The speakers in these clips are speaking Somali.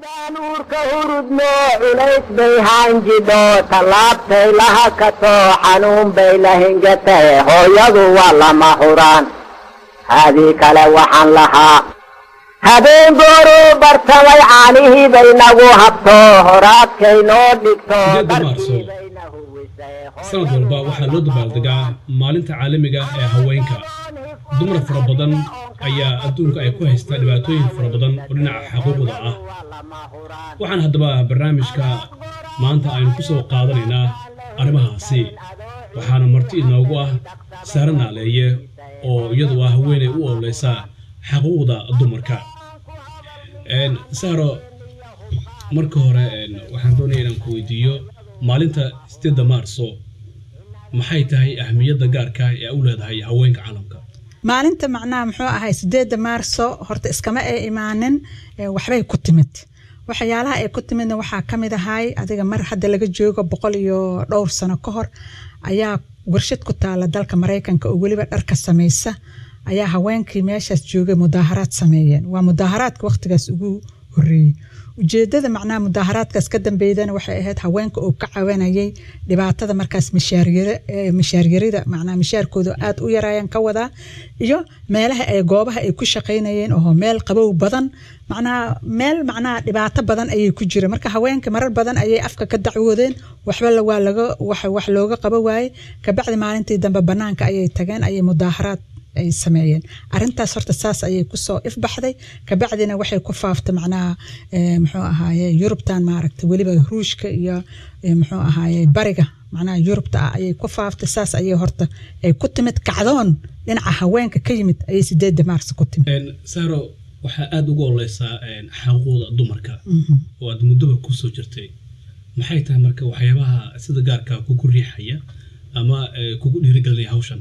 نور كهردنا إليك بيهان جدو طلبتي لها كتو حنون بيلهن جتي هو يدو والله مهوران هذه كلا وحن لها هذين دورو برتوي عليه بينه هبتو هرات كينو دكتو sanad walba waxaa loo dabaaldegaa maalinta caalamiga ee haweenka dumar fara badan ayaa adduunka ay ku haystaa dhibaatooyin fara badan oo dhinaca xuquuqda ah waxaan haddaba barnaamijka maanta aynu ku soo qaadanaynaa arrimahaasi waxaana marti inoogu ah Sahra Naaleeye oo iyadu ah haweeney u ololeysa xuquuqda dumarka Sahra marka hore waxaan doonayaa inaan ku weydiiyo maalinta 8 Maarso maxay tahay ahmiyadda gaarka ah ee u leedahay haweenka caalamka maalinta macnaha muxuu ahay 8 Maarso horta iskama ay imaanin waxbay ku timid waxyaalaha ay ku timidna waxa kamid ahay adiga mar hadda laga joogo 100 iyo dhowr sano ka hor ayaa warshad ku taala dalka Mareykanka oo waliba dharka sameeysa ayaa haweenkii meeshaas joogay mudaaharaad sameeyeen waa mudaaharaadka waqtigaas ugu horeeyay ujeedada macnaha mudaaharaadkaas ka dambeeyana waxay ahayd haweenka oo ka caawinayay dhibaatada markaas mishaariyada macnaha mishaarkooda aad u yaraayaan ka wada iyo meelaha ay goobaha ay ku shaqeynayeen oo meel qabow badan macnaha dhibaato badan ayay ku jireen marka haweenka marar badan ayay afka ka dacwoodeen wax looga qabo waayay ka bacdi maalintii dambe banaanka ayay tageen ayay mudaaharaad ay sameeyeen arintaas horta saas ayay ku soo ifbaxday ka bacdina waxay ku faaftay macnaha muxuu ahaayay Yurubtan maaragtay waliba Ruushka iyo muxuu ahaayay bariga macnaha Yurubta ayay ku faaftay saas ayay horta ay ku timid kacdoon dhinaca haweenka ka yimid ayay 8 Maarso ku timid Sahra waxa aad ugu ololeysaa xuquuqda dumarka oo aad muddo ku soo jirtay maxay tahay marka waxyaabaha sida gaarka ku riixaya ama kugu dhiirigelinaya hawshan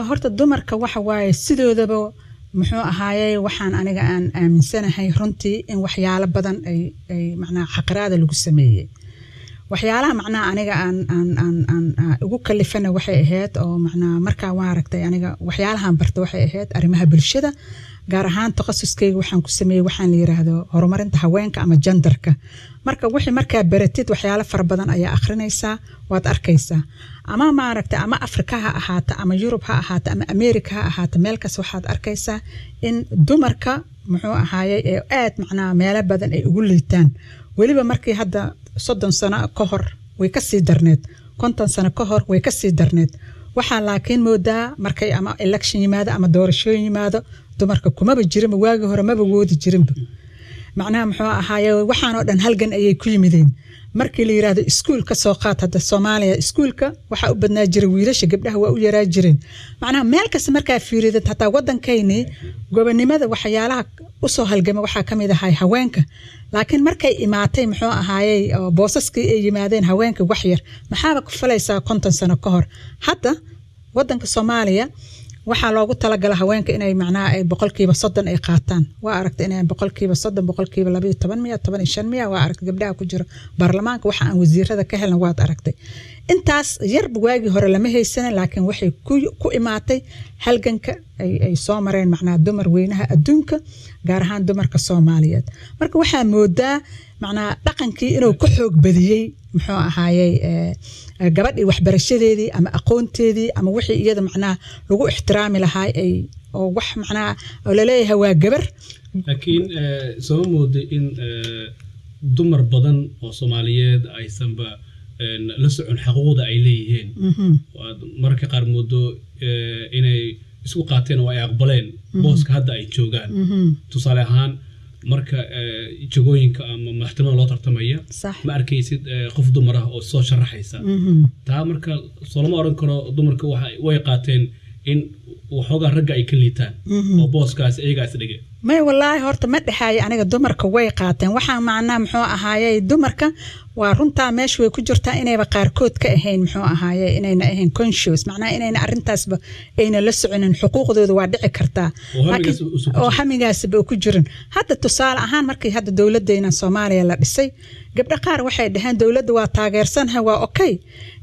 horta dumarka waxa waaye sidoodaba muxuu ahaayay waxaan aniga aan aaminsanahay runtii in waxyaalo badan ay macnaha xaqraada lagu sameeyay waxyaalaha macnaha aniga aan ugu kalifana waxay ahayd oo macnaha markaa waan aragtay aniga waxyaalahan bartay waxay ahayd arrimaha bulshada gaar ahaan takhasuskayga waxaan ku sameeyay waxaan la yiraahdo horumarinta haweenka ama genderka marka wixii markaa baratid waxyaalo fara badan ayaa akhrinaysaa waad arkaysaa ama maaragtay ama Afrika ha ahaata ama Yurub ha ahaata ama America ha ahaata meel kaas waxaad arkaysaa in dumarka muxuu ahaayay ee aad macnaha meelo badan ay ugu liitaan waliba markii hadda 30 sano ka hor way ka sii darneed 50 sano ka hor way ka sii darneed waxa laakiin moodaa markay ama election yimaado ama doorashooyin yimaado dumarka kumaba jirin waagi hore maba woodi jirin macnaha muxuu ahaayay waxaan oo dhan halgan ayay ku yimideen markii la yiraahdo iskuul ka soo qaat hadda Soomaaliya iskuulka waxa u badnaa jiray wiilasha gabdhaha waa u yaraa jireen macnaha meel kasta markaa fiirido hatta wadankeeni gobonimada waxyaalaha u soo halgama waxa kamid ahay haweenka laakiin markay imaatay muxuu ahaayay boosaskii ay yimaadeen haweenka wax yar maxaa ku falaysaa 50 sano ka hor hadda wadanka Soomaaliya waxa loogu talagalay haweenka inay macnaha ay 30% ay qaataan waa aragtay inay 30% 12% waa aragtay gabdhaha ku jira baarlamaanka waxa aan wasiirada ka helna waad aragtay intaas yar waagi hore lama haysan laakiin waxay ku imaatay halganka ay soo mareen macnaha dumar weynaha adduunka gaar ahaan dumarka Soomaaliyeed marka waxa moodaa macnaha dhaqankii inuu ku xoog badiyay muxuu ahaayay gabadhii waxbarashadeedii ama aqoonteedii ama wixii iyada macnaha lagu ixtiraami lahaa ay oo wax macnaha oo la leeyahay waa gabar laakiin soo mooday in dumar badan oo Soomaaliyeed aysanba la socon xuquuqda ay leeyihiin marka qaar moodo inay isku qaateen oo ay aqbaleen booska hadda ay joogaan tusaale ahaan marka jagooyinka ama maxkamada loo tartamaya ma arkaysid qof dumar ah oo soo sharaxaysa taa marka Soomaaliya oran karo dumarka way qaateen in waxooga ragga ay ka liitaan oo booskaas ayaga isdhigay may wallahi horta ma dhaxay aniga dumarka way qaateen waxa macnaa muxuu ahaayay dumarka waa runta meesha way ku jirtaa inayba qaarkood ka ahayn muxuu ahaayay inayna ahayn conscious macnaa inayna arintaasba ayna la soconin xuquuqdooda waa dhici kartaa oo hamigaasba ku jirin hadda tusaale ahaan markii hadda dawladdeena Soomaaliya la dhisay gabdha qaar waxay dhahaan dawladda waa taageersanha waa okay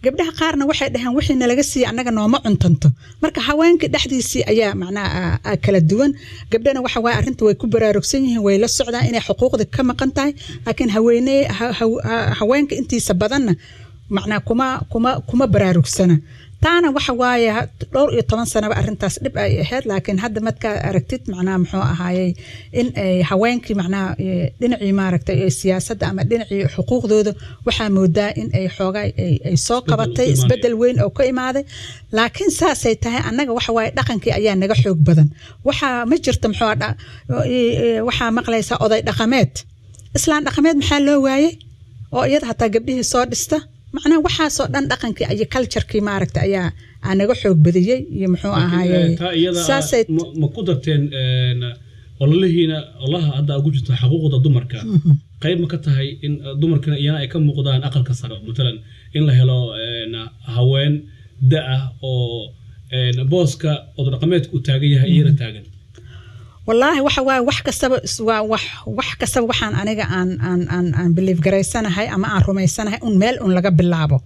gabdhaha qaarna waxay dhahaan wixii laga sii anaga nooma cuntanto marka haweenka dhaxdiisii ayaa macnaa kala duwan gabdhana waxa waa arinta way ku baraarugsan yihiin way la socdaan inay xuquuqda ka maqan tahay laakiin haweenka intiisa badanna macnaa kuma baraarugsana taana waxa waaye dhowr iyo 10 sanaba arintaas dib ay ahayd laakiin hadda madka aragtid macnaa muxuu ahaayay in ay haweenkii macnaa dhinacii maaragtay ee siyaasadda ama dhinacii xuquuqdooda waxa moodaa in ay xoogaa ay soo qabatay isbedel weyn oo ka imaaday laakiin saasay tahay annaga waxa waaye dhaqankii ayaa naga xoog badan waxa ma jirto muxuu waxa maqlaysa oday dhaqameed islaan dhaqameed maxaa loo waayay oo iyada hataa gabdhihii soo dhista macnaa waxaa soo dhan dhaqankii iyo culture-kii maaragta ayaa anaga xoog badiyay iyo muxuu ahaayay saasay ma ku darteen ololihiina olaha hadda ugu jirto xuquuqda dumarka qayb ma ka tahay in dumarkana iyana ay ka muuqdaan aqalka sare midalan in la helo haween daa oo booska oo dhaqameedku taagan yahay iyana taagan والله wax kasta waxaan aniga aan believe garaysanahay ama aan rumaysanahay un meel un laga bilaabo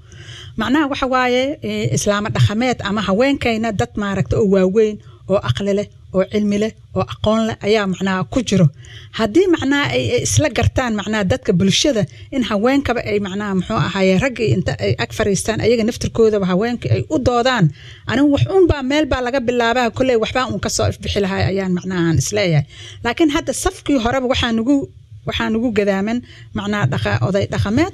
macnaha waxa waaye islaama dhaqameed ama haweenkayna dad maaragta oo waaweyn oo aqli leh oo cilmi leh oo aqoon leh ayaa macnaha ku jiro haddii macnaha ay isla gartaan macnaha dadka bulshada in haweenkaba ay macnaha muxuu ahaayay rag inta ay ag fariistaan ayaga naftirkooda haweenka ay u doodaan anigu wax un baa meel baa laga bilaabaa kulay waxba un ka soo ifbixi lahay ayaan macnaha aan isleeyahay laakiin hadda safkii horeba waxaan ugu gadaaman macnaha oday dhaqameed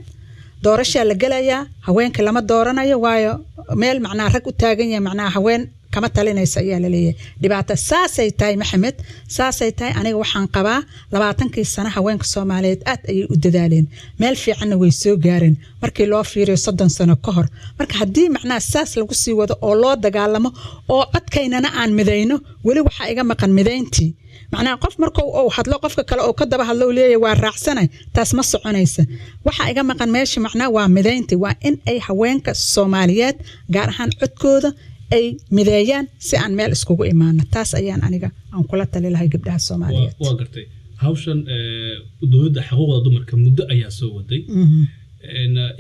doorasha la galayaa haweenka lama dooranayo waayo meel macnaha rag u taagan yahay macnaha haween kama talinaysa ayaa la leeyahay dhibaato saasay tahay maxamed saasay tahay aniga waxaan qabaa 20kii sano haweenka Soomaaliyeed aad ayay u dadaaleen meel fiicanna way soo gaareen markii loo fiiriyo 30 sano ka hor marka hadii macnaa saas lagu sii wado oo loo dagaalamo oo codkaynana aan midayno wali waxa iga maqan midayntii macnaa qof markuu oo hadlo qofka kale oo ka daba hadlo leeyahay waa raacsanay taas ma soconaysa waxa iga maqan meesha macnaa waa midayntii waa in ay haweenka Soomaaliyeed gaar ahaan codkooda ay mideeyaan si aan meel iskugu imaano taas ayaan aniga aan kula tali lahay gabdhaha Soomaaliyeed waa gartay hawshan dowladda xuquuqda dumarka muddo ayaa soo waday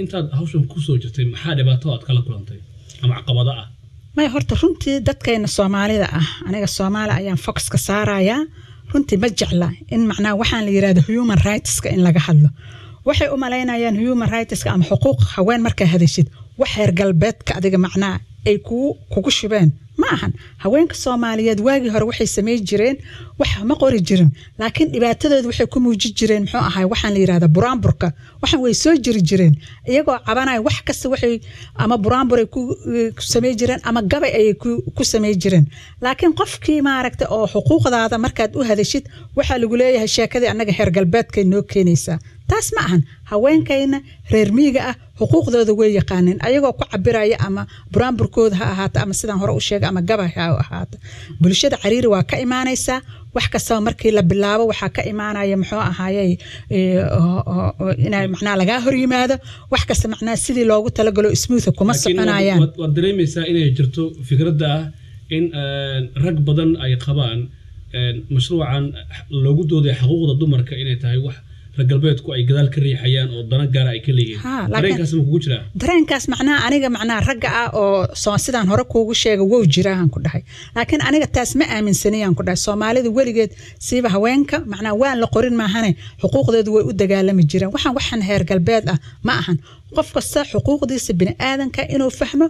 intaad hawshan ku soo jirtay maxaa dhibaato aad kala kulantay ama caqabado ah ma horta runtii dadkeena Soomaalida ah aniga Soomaali ayaan focus ka saaraya runtii ma jecla in macnaa waxaan la yiraahdo human rights-ka in laga hadlo waxay u maleynayaan human rights-ka ama xuquuq haween marka hadashid wax heer galbeedka adiga macnaa ay kugu shubeen ma ahan haweenka Soomaaliyeed waagi hore waxay sameey jireen wax ma qori jirin laakiin dhibaatadoodu waxay ku muujin jireen muxuu ahaay waxaan la yiraahdaa buraanburka waxaan way soo jiri jireen iyagoo cabanay wax kasta waxay ama buraanbur ay ku sameey jireen ama gabay ay ku sameey jireen laakiin qofkii maaragtay oo xuquuqdaada markaad u hadashid waxa lagu leeyahay sheekadii anaga heer galbeedka noo keenaysa taas ma ahan haweenkayna reer miyiga ah xuquuqdooda way yaqaaneen ayagoo ku cabiraya ama buraanburkooda ha ahaato ama sidaan hore u sheegay ama gabay ha ahaato bulshada cariiri waa ka imaanaysa wax kasta markii la bilaabo waxa ka imaanaya muxuu ahaayay inay macnaa laga hor yimaado wax kasta macnaa sidii loogu talagalo smooth kuma soconayaan waa dareemaysaa inay jirto fikradda ah in rag badan ay qabaan mashruucan loogu dooday xuquuqda dumarka inay tahay wax galbeedku ay gadaal ka riixayaan oo dana gaar ay ka leeyihiin dareenkaas ma kugu jiraa dareenkaas macnaa aniga macnaa ragga ah oo sidaan hore kuugu sheegay wuu jiraan ku dhahay laakiin aniga taas ma aaminsanayaan ku dhahay Soomaalidu weligeed siiba haweenka macnaa waan la qorin maahane xuquuqdoodu way u dagaalami jireen waxaan heer galbeed ah ma ahan qof kasta xuquuqdiisa bini'aadanka inuu fahmo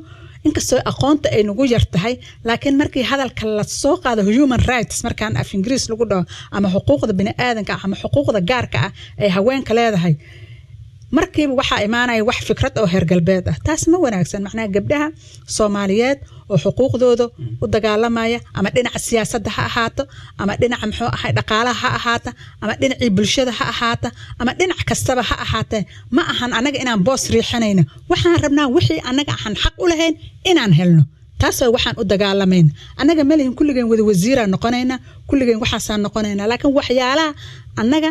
inkastoo aqoonta ay nagu yartahay laakiin markii hadalka la soo qaado human rights markaan af Ingiriis lagu dhaho ama xuquuqda bini'aadanka ama xuquuqda gaarka ah ay haweenka leedahay markiiba waxa imaanaya wax fikrad oo heer galbeed ah taas ma wanaagsan macnaa gabdhaha Soomaaliyeed oo xuquuqdooda u dagaalamaya ama dhinaca siyaasadda ha ahaato ama dhinaca muxuu ahay dhaqaalaha ha ahaato ama dhinacii bulshada ha ahaato ama dhinac kastaba ha ahaatee ma ahan anaga inaan boos riixanayno waxaan rabnaa wixii anaga aan xaq u lahayn inaan helno taasoo waxaan u dagaalamayna anaga malihin kulligeen wada wasiira noqonayna kulligeen waxaasaan noqonayna laakiin waxyaalaha anaga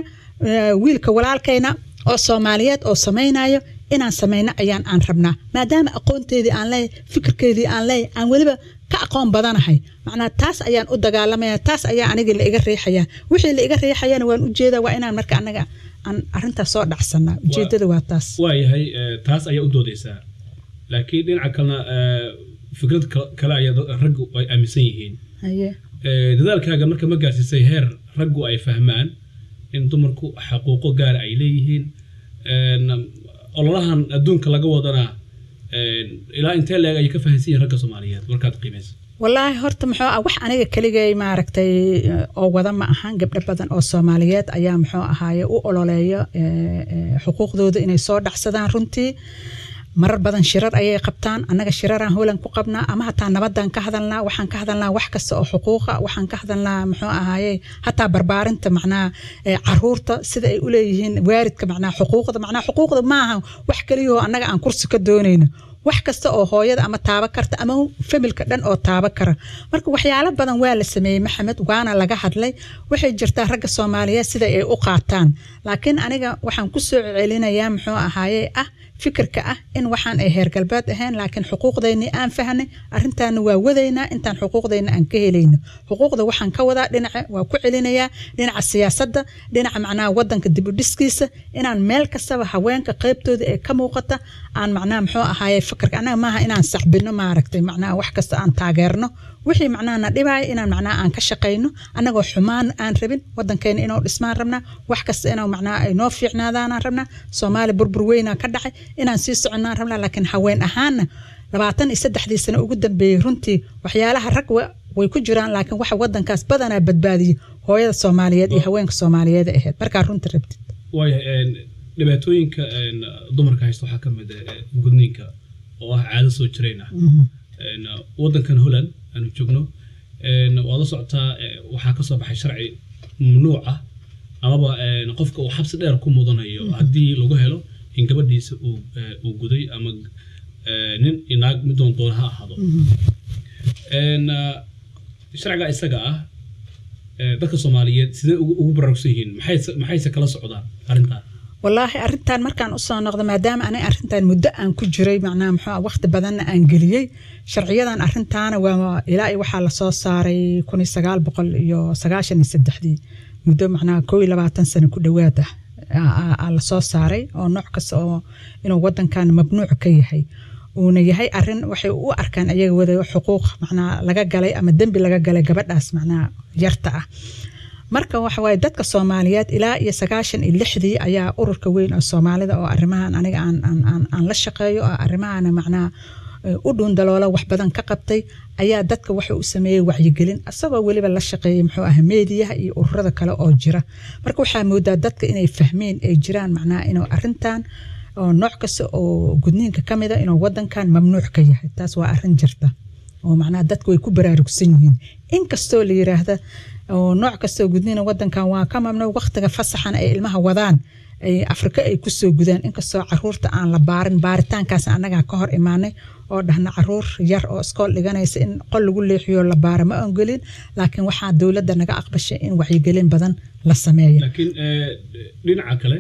wiilka walaalkayna oo Soomaaliyeed oo sameeynayo inaan sameeyna ayaan aan rabnaa maadaama aqoonteedii aan leeyahay fikirkeedii aan leeyahay aan waliba ka aqoon badanahay macnaa taas ayaan u dagaalamaya taas ayaa aniga la iga riixaya wixii la iga riixayana waan u jeedaa waa inaan marka anaga aan arinta soo dhacsana ujeedada waa taas waa yahay taas ayaa u doodaysaa laakiin dhinaca kalena fikrad kale ayaa rag ay aaminsan yihiin dadaalkaaga marka ma gaarsiisay heer raggu ay fahmaan in dumarku xaquuqo gaar ay leeyihiin ololahan adduunka laga wadana ilaa intee leeg ay ka fahansan yihiin ragga Soomaaliyeed markaad qiimayso والله هرت محو wax aniga kaligay maaragtay oo wada ma ahan gabdho badan oo Soomaaliyeed ayaa maxuu ahaaye u ololeeyo xuquuqdooda inay soo dhacsadaan runtii marar badan shirar ayay qabtaan anaga shiraraan hoolan ku qabnaa ama hataa nabadan ka hadalnaa waxaan ka hadalnaa wax kasta oo xuquuqa waxaan ka hadalnaa maxuu ahaaye hataa barbaarinta macnaa caruurta sida ay u leeyihiin waaridka macnaa xuquuqda ma aha wax kaliya oo anaga aan kursi ka doonayno wax kasta oo hooyada ama taaba karta ama familka dhan oo taaba kara marka waxyaalo badan waa la sameeyay maxamed waana laga hadlay waxay jirtaa ragga Soomaaliyeed sida ay u qaataan laakiin aniga waxaan ku soo celinayaa muxuu ahaaye fikirka in waxaan ay heer galbeed ahayn laakiin xuquuqdeena aan fahanay arintaana waa wadaynaa intaan xuquuqdeena aan ka helayno xuquuqda waxaan ka wadaa dhinaca waa ku celinayaa dhinaca siyaasadda dhinaca macnaa wadanka dib u dhiskiisa inaan meel kastaba haweenka qaybtooda ee ka muuqata aan macnaa muxuu ahaaye fikirka anaga maaha inaan saxbino maaragtay macnaa wax kasta aan taageerno wixii macnaa na dhibay inaan macnaa aan ka shaqeyno anagoo xumaan aan rabin wadankeena inuu dhismaan rabnaa wax kasta inuu macnaa ay noo fiicnaadaan rabnaa Soomaali burbur weyn ka dhacay inaan sii soconaan rabnaa laakiin haween ahaana 23 sano ugu dambeeyay runtii waxyaalaha rag way ku jiraan laakiin waxa wadankaas badanaa badbaadiyay hooyada Soomaaliyeed iyo haweenka Soomaaliyeed ahayd marka runtii rabtid way dhibaatooyinka dumarka haysto waxa kamid ah gudniinka oo ah caado soo jireyna wadankan Holland aanu joogno wada socotaa waxaa ka soo baxay sharci mamnuuc ah amaba qofka uu xabsi dheer ku mudanayo hadii lagu helo in gabadhiisa uu guday ama nin inaag mid doon ha ahado sharciga isaga ah dadka Soomaaliyeed sidee ugu baraarugsan yihiin maxay kala socdaan arintan والله أرنتان مركان أصلا نقدم مادام أنا أرنتان مدة أن كجري معناه محا وقت بدنا أنجليي شرعيا أرنتان وإلهي وحال صوص صاري كوني سجال بقول يو سجاشن يسدحدي مدة معناه كوي لبعتن سنة كدواته على صوص صاري أو نعكس أو إنه وطن كان مبنوع كيهي ونيهي أرن وحي وأركان أيه وذا حقوق معناه لقى جلي أما الدنب لقى جلي جبت أس معناه يرتع marka waxa way dadka Soomaaliyeed ilaa iyo 96 ayaa ururka weyn oo Soomaalida oo arrimahan aniga aan la shaqeeyo oo arrimahan macnaa u dhundaloola wax badan ka qabtay ayaa dadka waxa uu sameeyay wacyigelin asagoo waliba la shaqeeyay muxuu ah meediyaha iyo ururada kale oo jira marka waxa moodaa dadka inay fahmeen ay jiraan macnaa inuu arrintan oo nooc kasta oo gudniinka kamida inuu wadankan mamnuuc ka yahay taas waa arrin jirta oo macnaa dadku way ku baraarugsan yihiin in kastoo la yiraahdo oo nooc kasta gudniina wadankan waa ka mamnuuc waqtiga fasaxan ay ilmaha wadaan ay Afrika ay ku soo gudaan in kastoo caruurta aan la baaritaankaas anaga ka hor imaanay oo dhahna caruur yar oo iskool dhiganaysa in qol lagu leexiyo la baaro ma oggolin laakiin waxa dawladda naga aqbashay in wacyigelin badan la sameeyo laakiin dhinaca kale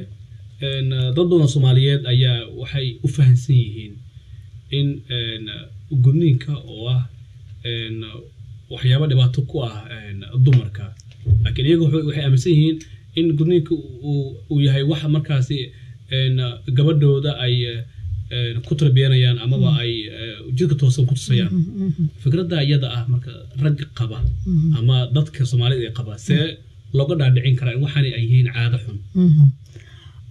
dad badan Soomaaliyeed ayaa waxay u fahansan yihiin in gudniinka oo ah waxyaabo dhibaato ku ah dumarka laakiin iyagu waxay aaminsan yihiin in gudniinka uu yahay wax markaasi gabadhooda ay ku tarbiyanayaan amaba ay jidka toosan ku tusayaan fikradda iyada ah marka rag qaba ama dadka Soomaalida ay qaba see looga dhaadhicin karaa in waxaan ay yihiin caado xun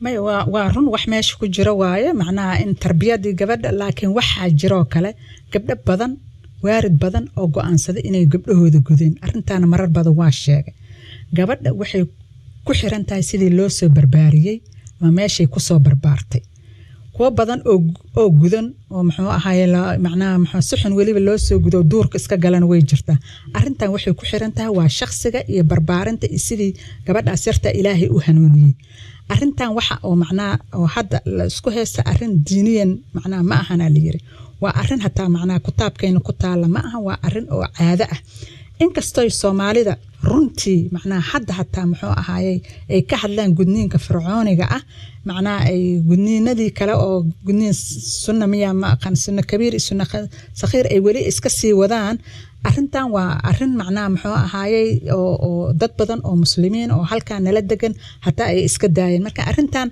may waa run wax meesha ku jira waaye macnaha in tarbiyadii gabadha laakiin waxa jiro kale gabdho badan waarid badan oo go'aansaday inay gabdhahooda gudeen arintaana marar badan waa sheegay gabadha waxay ku xiran tahay sidii loo soo barbaariyay ma meeshay ku soo barbaartay kuwa badan oo gudan oo muxuu ahaayay macnaha muxuu suxun waliba loo soo gudo duurka iska galan way jirtaa arintan waxay ku xiran tahay waa shakhsiga iyo barbaarinta sidii gabadha asirta Ilaahay u hanuuniyay arintan waxa oo macnaha oo hadda la isku heesta arin diiniyan macnaha ma ahana la yiri waa arin hataa macnaha kitaabkeena ku taala ma aha waa arin oo caado ah inkastoo Soomaalida runtii macnaha hadda hataa muxuu ahaayay ay ka hadlaan gudniinka fircooniga ah macnaha ay gudniinadii kale oo gudniin sunna miya ma aqaan sunna kabiir sunna saxiir ay wali iska sii wadaan arintan waa arin macnaha muxuu ahaayay oo dad badan oo muslimiin oo halka nala degan hataa ay iska daayeen marka arintan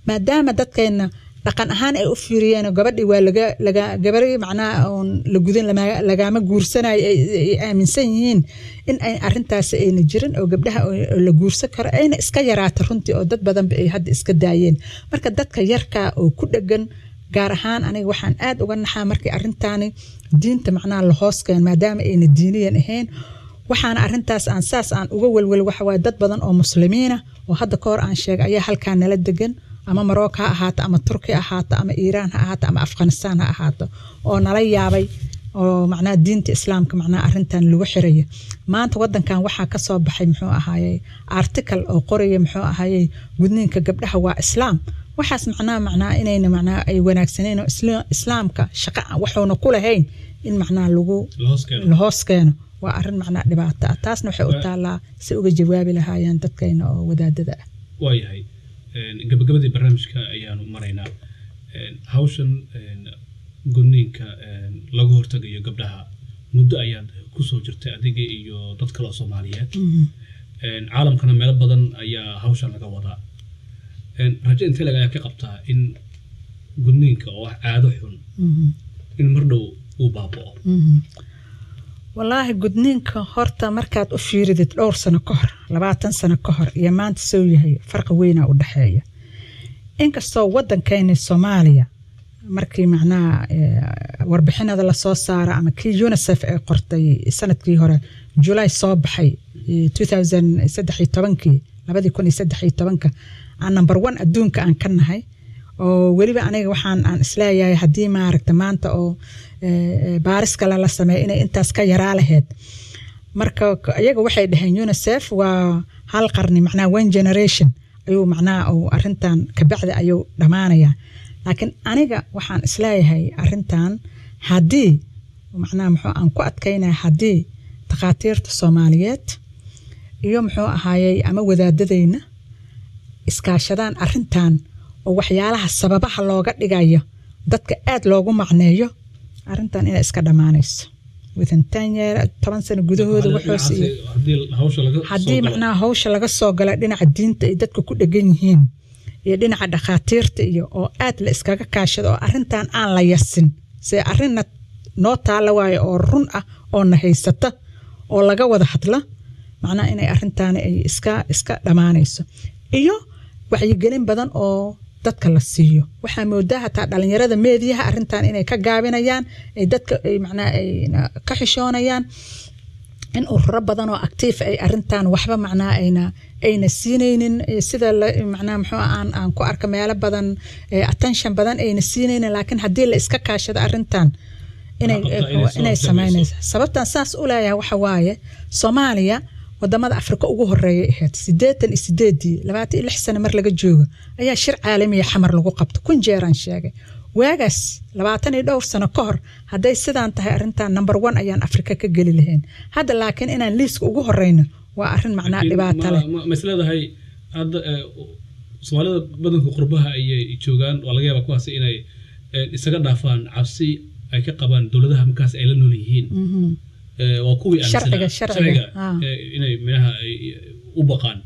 maadaama dadkeena dhaqan ahaan ay u fiiriyeen gabadhii waa laga gabaray macnaa oon la gudan lagama guursanayo ay aaminsan yihiin in ay arintaas ayna jirin oo gabdhaha la guursan karo ayna iska yaraato runtii oo dad badan ay hadda iska daayeen marka dadka yarka oo ku dhagan gaar ahaan aniga waxaan aad uga naxaa markii arintaani diinta macnaa la hoos keen maadaama ayna diiniyan ahayn waxaan arintaas aan saas aan uga walwal waxa waa dad badan oo muslimiina oo hadda ka hor aan sheegay ayaa halkaan nala degan ama Morocco ha ahaato ama Turki ha ahaato ama Iran ha ahaato ama Afghanistan ha ahaato oo nala yaabay oo macnaa diinta islaamka macnaa arintan lagu xirayo maanta wadankan waxa ka soo baxay muxuu ahaayay article oo qoraya muxuu ahaayay gudniinka gabdhaha waa islaam waxaas macnaa inayna macnaa ay wanaagsaneen oo islaamka shaqo waxoona ku lahayn in macnaa lagu la hoos keeno waa arin macnaa dhibaato taasna waxay u taalaa si uga jawaabi lahaayeen dadkayna oo wadaadada ah waayahay gabagabadii barnaamijka ayaanu maraynaa hawshan gudniinka lagu hortagayo gabdhaha muddo ayaad ku soo jirtay adiga iyo dad kale oo Soomaaliyeed caalamkana meel badan ayaa hawshan laga wadaa rajo intee laga ka qabtaa in gudniinka oo caado xun in mar dhow uu baaba'o والله gudniinka horta markaad u fiiridid dhowr sano ka hor 20 sano ka hor iyo maanta soo yahay farq weyn u dhaxeeya inkastoo wadankeena Soomaaliya markii macnaa warbixinada la soo saara ama kii UNICEF ay qortay sanadkii hore July soo baxay 2013 aan number 1 adduunka aan ka nahay oo waliba aniga waxaan aan isleeyahay hadii ma aragta maanta oo baaris kale la sameeyo inay intaas ka yaraa lahayd marka ayaga waxay dhaheen UNICEF waa hal qarni macnaa one generation ayuu macnaa oo arintan ka bacda ayuu dhamaanaya laakiin aniga waxaan isleeyahay arintan hadii macnaa muxuu aan ku adkaynaa hadii dhaqaatiirta Soomaaliyeed iyo muxuu ahaayay ama wadaadadayna iskaashadaan arintan oo waxyaalaha sababaha looga dhigayo dadka aad loogu macneeyo arintan inay iska dhamaanayso within 10 years 10 sano gudahooda wuxuu hadii macnaa hawsha laga soo galay dhinaca diinta ay dadku ku dhagan yihiin iyo dhinaca dhaqaatiirta iyo oo aad la iskaga kaashado oo arintan aan la yasin si arinna noo taala waayo oo run ah oo na haysata oo laga wada hadla macnaa inay arintan ay iska dhamaanayso iyo wacyigelin badan oo dadka la siiyo waxa moodaa hataa dhalinyarada meediyaha arintan inay ka gaabinayaan ay dadka ay macnaa ay ka xishoonayaan in ururo badan oo active ay arintan waxba macnaa ayna siinaynin sida macnaa muxuu aan ku arka meelo badan attention badan ayna siinaynin laakiin hadii la iska kaashado arintan inay sameynayso sababtan saas u leeyahay waxa waaye Soomaaliya wadamada Afrika ugu horeeyay ahayd 28 sano mar laga joogo ayaa shir caalami ah xamar lagu qabto kun jeeraan sheegay waagaas 22 sano ka hor haday sidaan tahay arintan number 1 ayaan Afrika ka gali lahayn hadda laakiin inaan liiska ugu horeyno waa arin macnaa dhibaato leh mas'aladahay hadda Soomaalida badanka qurbaha ay joogaan waa laga yaabaa kuwaas inay isaga dhaafaan cabsi ay ka qabaan dawladaha markaas ay la nool yihiin waa kuwii sharciga inay meelaha u baqaan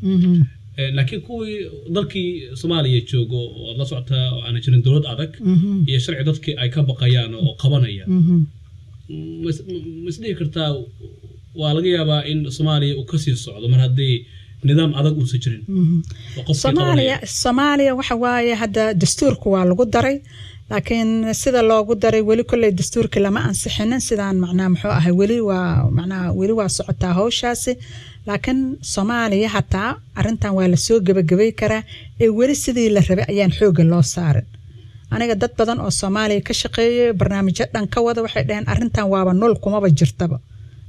laakiin kuwii dalkii Soomaaliya joogo oo la socota oo aan jirin dawlad adag iyo sharci dadkii ay ka baqayaan oo qabanaya mas'uuliyad kartaa waa laga yaabaa in Soomaaliya uu ka sii socdo mar haddii nidaam adag uu soo jirin Soomaaliya waxa waaye hadda dastuurku waa lagu daray laakiin sida loogu daray wali kulay dastuurka lama ansixinin sidaan macnaa muxuu ahay wali waa socotaa hawshaasi laakiin Soomaaliya hataa arintan waa la soo gabagabay karaa ee wali sidii la rabay ayaan xoog loo saarin aniga dad badan oo Soomaaliya ka shaqeeyay barnaamijyo dhan ka wada waxay dhaheen arintan waaba nol kumaba jirtaba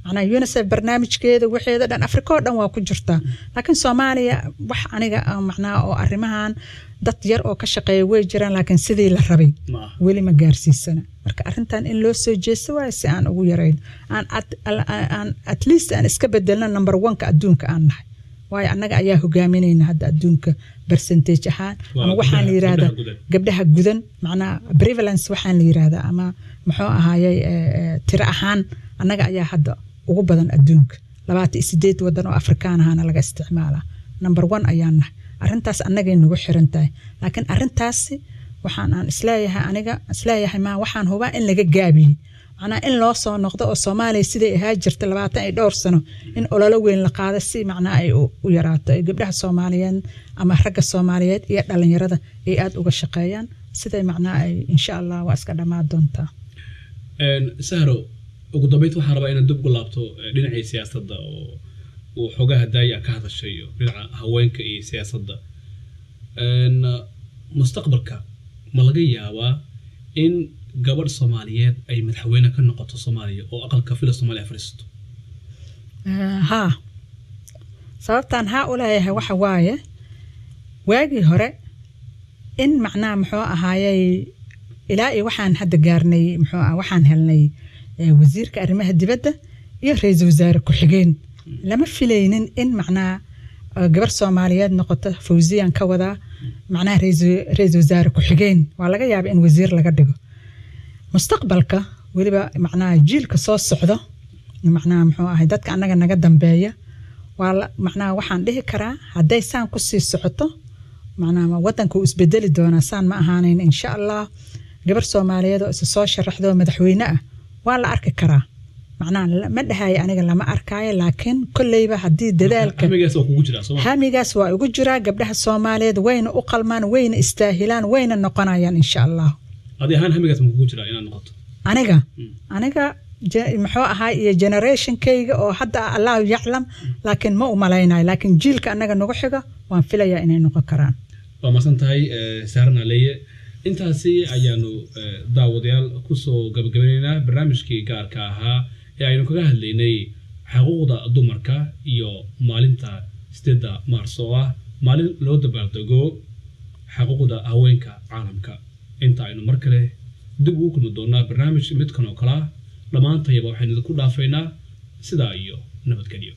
macnaa UNICEF barnaamijkeeda waxeeda dhan Afrika oo dhan waa ku jirtaa laakiin Soomaaliya wax aniga macnaa oo arimahan dad yar oo ka shaqeeya way jiraan laakiin sidii la rabay wali ma gaarsiisana marka arintan in loo soo jeesto waa si aan ugu yareyn aan at least aan iska bedelna number 1 ka adduunka aan nahay waayo annaga ayaa hogaaminayna hadda adduunka percentage ahaan ama waxaan la yiraahdaa gabdhaha gudan macnaa prevalence waxaan la yiraahdaa ama muxuu ahaayay tiro ahaan annaga ayaa hadda ugu badan adduunka 28 wadan oo Afrikaan ahana laga isticmaalaa number 1 ayaan nahay arintaas annagay nagu xiran tahay laakiin arintaasi waxaan aan isleeyahay ma waxaan hubaa in laga gaabiyey macnaa in loo soo noqdo oo Soomaaliya sidii ahaa jirtay 22 sano in ololo weyn la qaado si macnaa ay u yaraato ay gabdhaha Soomaaliyeed ama ragga Soomaaliyeed iyo dhalinyarada ay aad uga shaqeeyaan siday macnaa ay insha Allah waa iska dhamaan doontaa Sahro ugu dambeyd waxaan rabaa inaan dib u laabto dhinacii siyaasadda oo xogaha daaya ka hadashay dhinaca haweenka iyo siyaasadda mustaqbalka ma laga yaabaa in gabadh Soomaaliyeed ay madaxweyne ka noqoto Soomaaliya oo aqalka fila Soomaaliya fariisto ha sababtan ha u leeyahay waxa waaye waagii hore in macnaa muxuu ahaayay ilaa waxaan hadda gaarnay waxaan helnay wasiirka arrimaha dibadda iyo ra'iisul wasaare ku xigeen lama filaynin in macnaa gabar Soomaaliyeed noqoto Fawziyan ka wada macnaa ra'iisul wasaare ku xigeen waa laga yaabaa in wasiir laga dhigo mustaqbalka waliba macnaa jiilka soo socdo macnaa muxuu ahay dadka anaga naga dambeeya waa macnaa waxaan dhihi karaa haday saan ku sii socoto macnaa wadanku isbedeli doona saan ma ahaaneyn insha Allah gabar Soomaaliyeed oo soo sharaxdo madaxweyne ah waa la arki karaa macnaa ma dhahay aniga lama arkaayo laakiin kullayba hadii dadaalka hamigaas waa ugu jira gabdhaha Soomaaliyeed wayna u qalmaan wayna istaahilaan wayna noqonayaan insha Allah adii ahaan hamigaas ma kugu jira inaad noqoto aniga muxuu ahaa iyo generation kayga oo hadda Allah yaclam laakiin ma u malaynaay laakiin jiilka anaga nagu xiga waan filayaa inay noqon karaan waa masantahay saarna leeye intaasi ayaanu daawadayaal ku soo gabagabeynaa barnaamijkii gaarka ahaa ee aynu kaga hadlaynay xuquuqda dumarka iyo maalinta 8 Maarso ah maalin loo dabaaldego xuquuqda haweenka caalamka inta aynu mar kale dib ugu kulmi doonaa barnaamij midkan oo kala dhamaantayba waxaynu ku dhaafaynaa sida iyo nabadgelyo